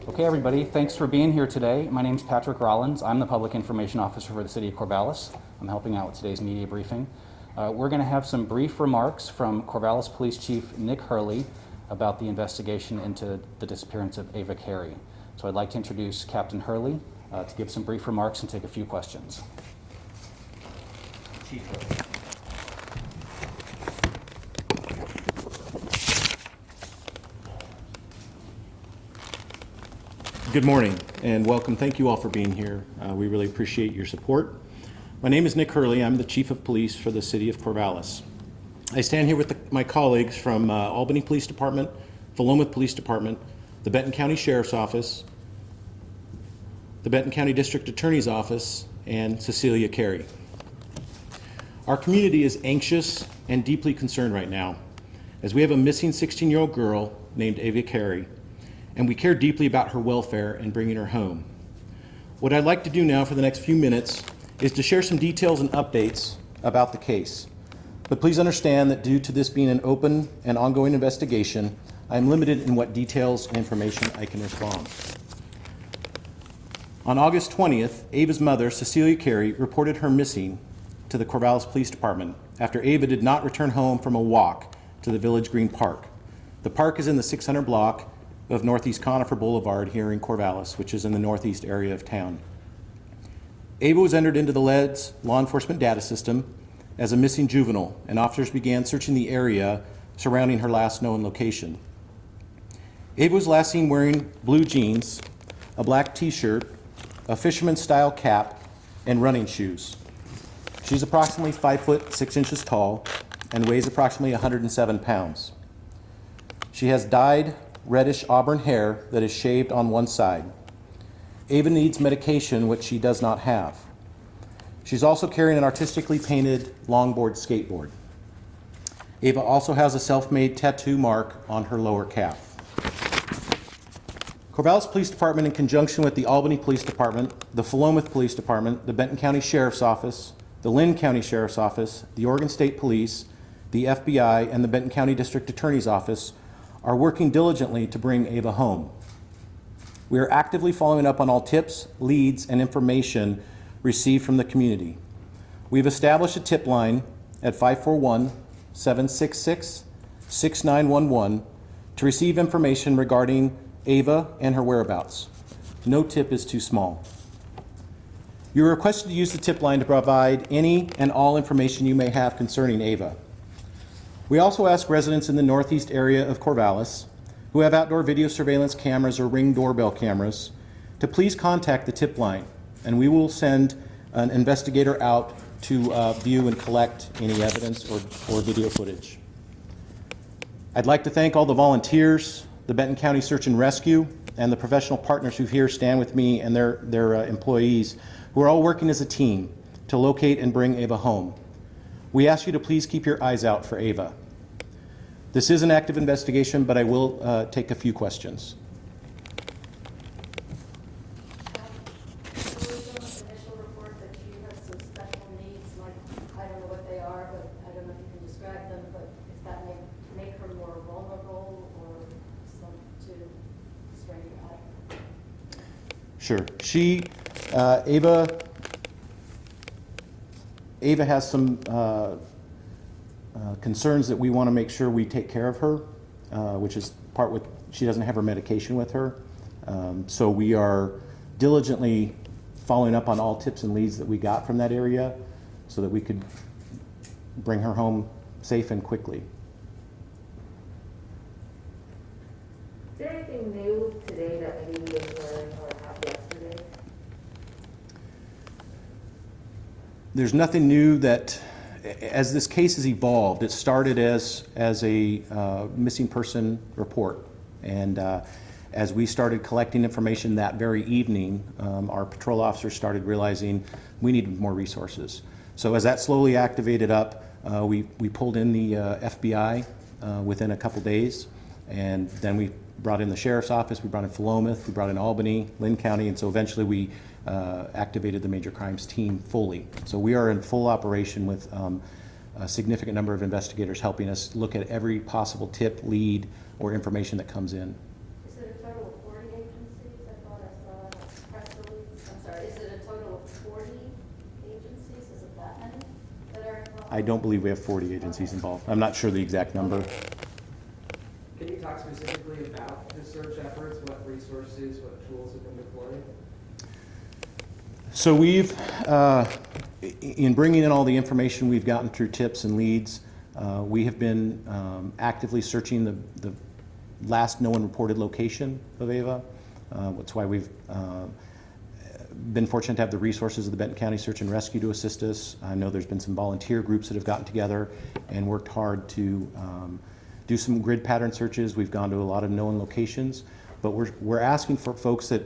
Okay, everybody, thanks for being here today. My name is Patrick Rollins. I'm the Public Information Officer for the City of Corvallis. I'm helping out with today's media briefing. We're going to have some brief remarks from Corvallis Police Chief Nick Hurley about the investigation into the disappearance of Ava Carey. So I'd like to introduce Captain Hurley to give some brief remarks and take a few questions. Chief Hurley. Good morning and welcome. Thank you all for being here. We really appreciate your support. My name is Nick Hurley. I'm the Chief of Police for the City of Corvallis. I stand here with my colleagues from Albany Police Department, Philomath Police Department, the Benton County Sheriff's Office, the Benton County District Attorney's Office, and Ava Carey. Our community is anxious and deeply concerned right now as we have a missing 16-year-old girl named Ava Carey, and we care deeply about her welfare and bringing her home. What I'd like to do now for the next few minutes is to share some details and updates about the case. But please understand that due to this being an open and ongoing investigation, I'm limited in what details and information I can respond. On August 20th, Ava's mother, Ava Carey, reported her missing to the Corvallis Police Department after Ava did not return home from a walk to the Village Green Park. The park is in the 600 block of Northeast Conifer Boulevard here in Corvallis, which is in the northeast area of town. Ava was entered into the LED's law enforcement data system as a missing juvenile, and officers began searching the area surrounding her last known location. Ava was last seen wearing blue jeans, a black t-shirt, a fisherman-style cap, and running shoes. She's approximately 5 foot 6 inches tall and weighs approximately 107 pounds. She has dyed reddish auburn hair that is shaved on one side. Ava needs medication, which she does not have. She's also carrying an artistically painted longboard skateboard. Ava also has a self-made tattoo mark on her lower calf. Corvallis Police Department, in conjunction with the Albany Police Department, the Philomath Police Department, the Benton County Sheriff's Office, the Lynn County Sheriff's Office, the Oregon State Police, the FBI, and the Benton County District Attorney's Office are working diligently to bring Ava home. We are actively following up on all tips, leads, and information received from the community. We've established a tip line at 541-766-6911 to receive information regarding Ava and her whereabouts. No tip is too small. You are requested to use the tip line to provide any and all information you may have concerning Ava. We also ask residents in the northeast area of Corvallis who have outdoor video surveillance cameras or Ring doorbell cameras to please contact the tip line, and we will send an investigator out to view and collect any evidence or video footage. I'd like to thank all the volunteers, the Benton County Search and Rescue, and the professional partners who here stand with me and their employees, who are all working as a team to locate and bring Ava home. We ask you to please keep your eyes out for Ava. This is an active investigation, but I will take a few questions. Initial report that she has some special needs, like, I don't know what they are, but I don't know if you can describe them, but if that may make her more vulnerable or some to straighten out. Sure. Ava has some concerns that we want to make sure we take care of her, which is part with, she doesn't have her medication with her. So we are diligently following up on all tips and leads that we got from that area so that we could bring her home safe and quickly. Is there anything new today that maybe you didn't learn or have yesterday? There's nothing new that, as this case has evolved, it started as a missing person report. And as we started collecting information that very evening, our patrol officers started realizing we needed more resources. So as that slowly activated up, we pulled in the FBI within a couple days, and then we brought in the Sheriff's Office, we brought in Philomath, we brought in Albany, Lynn County, and so eventually we activated the major crimes team fully. So we are in full operation with a significant number of investigators helping us look at every possible tip, lead, or information that comes in. Is it a total of 40 agencies? I don't believe we have 40 agencies involved. I'm not sure the exact number. Can you talk specifically about the search efforts, what resources, what tools have been deployed? So we've, in bringing in all the information we've gotten through tips and leads, we have been actively searching the last known reported location of Ava. That's why we've been fortunate to have the resources of the Benton County Search and Rescue to assist us. I know there's been some volunteer groups that have gotten together and worked hard to do some grid pattern searches. We've gone to a lot of known locations, but we're asking for folks that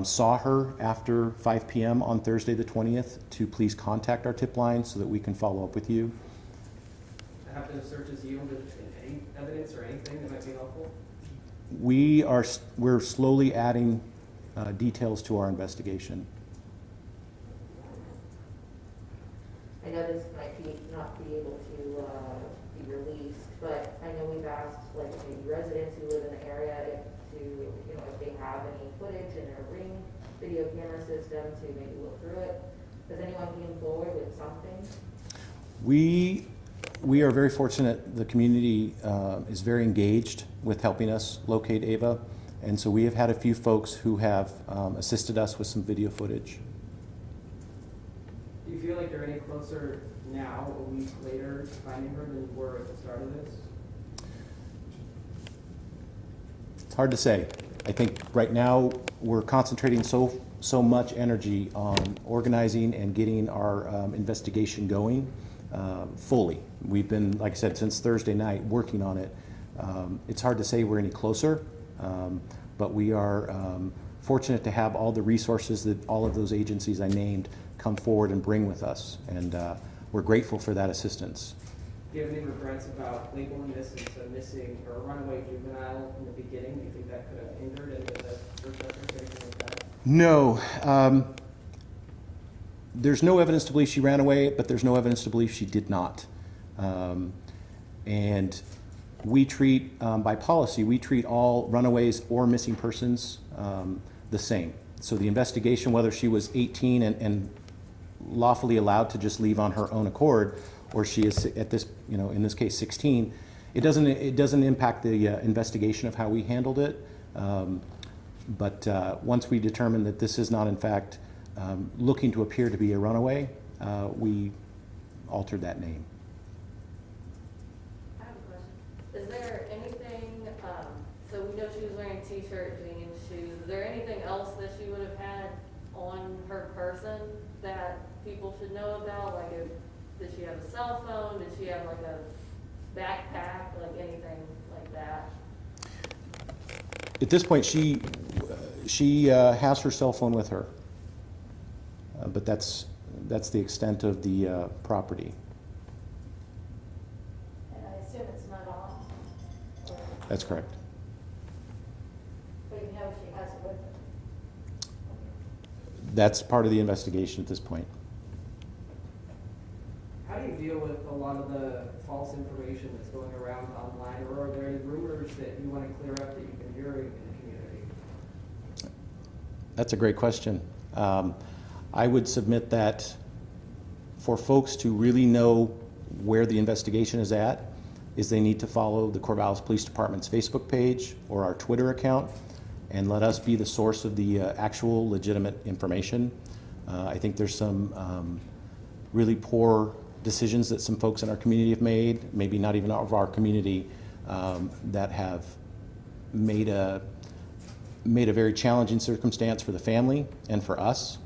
saw her after 5 p.m. on Thursday the 20th to please contact our tip line so that we can follow up with you. Have those searches yielded any evidence or anything that might be helpful? We're slowly adding details to our investigation. I know this might not be able to be released, but I know we've asked like maybe residents who live in the area if they have any footage in their Ring video camera system to maybe look through it. Has anyone came forward with something? We are very fortunate. The community is very engaged with helping us locate Ava, and so we have had a few folks who have assisted us with some video footage. Do you feel like you're any closer now, a week later, to finding her than you were at the start of this? It's hard to say. I think right now we're concentrating so much energy on organizing and getting our investigation going fully. We've been, like I said, since Thursday night working on it. It's hard to say we're any closer, but we are fortunate to have all the resources that all of those agencies I named come forward and bring with us, and we're grateful for that assistance. Do you have any regrets about labeling this as a missing or a runaway juvenile in the beginning? Do you think that could have hindered any of the search efforts or anything like that? No. There's no evidence to believe she ran away, but there's no evidence to believe she did not. And we treat, by policy, we treat all runaways or missing persons the same. So the investigation, whether she was 18 and lawfully allowed to just leave on her own accord, or she is at this, in this case 16, it doesn't impact the investigation of how we handled it. But once we determine that this is not in fact looking to appear to be a runaway, we altered that name. I have a question. Is there anything, so we know she was wearing t-shirt, jeans, shoes. Is there anything else that she would have had on her person that people should know about? Like, did she have a cell phone? Did she have like a backpack? Like anything like that? At this point, she has her cell phone with her, but that's the extent of the property. And I assume it's not on? Or, That's correct. but you know she has it with her? That's part of the investigation at this point. How do you deal with a lot of the false information that's going around online, or are there any rumors that you want to clear up that you've been hearing in the community? That's a great question. I would submit that for folks to really know where the investigation is at, is they need to follow the Corvallis Police Department's Facebook page or our Twitter account and let us be the source of the actual legitimate information. I think there's some really poor decisions that some folks in our community have made, maybe not even of our community, that have made a very challenging circumstance for the family and for us.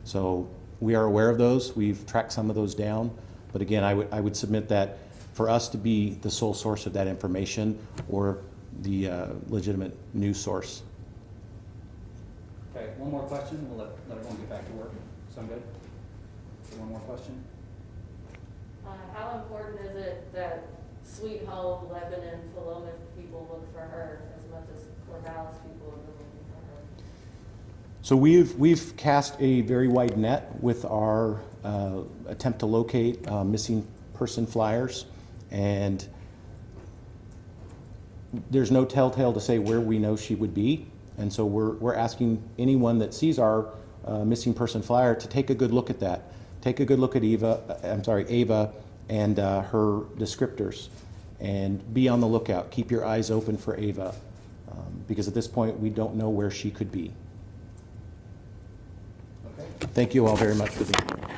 So we are aware of those. We've tracked some of those down. But again, I would submit that for us to be the sole source of that information or the legitimate news source. Okay, one more question. We'll let everyone get back to work. Sound good? Okay, one more question. How important is it that Sweet Home, Lebanon, Philomath people look for her as much as Corvallis people have been looking for her? So we've cast a very wide net with our attempt to locate missing person flyers, and there's no telltale to say where we know she would be, and so we're asking anyone that sees our missing person flyer to take a good look at that, take a good look at Ava and her descriptors, and be on the lookout. Keep your eyes open for Ava, because at this point, we don't know where she could be. Okay. Thank you all very much for being here.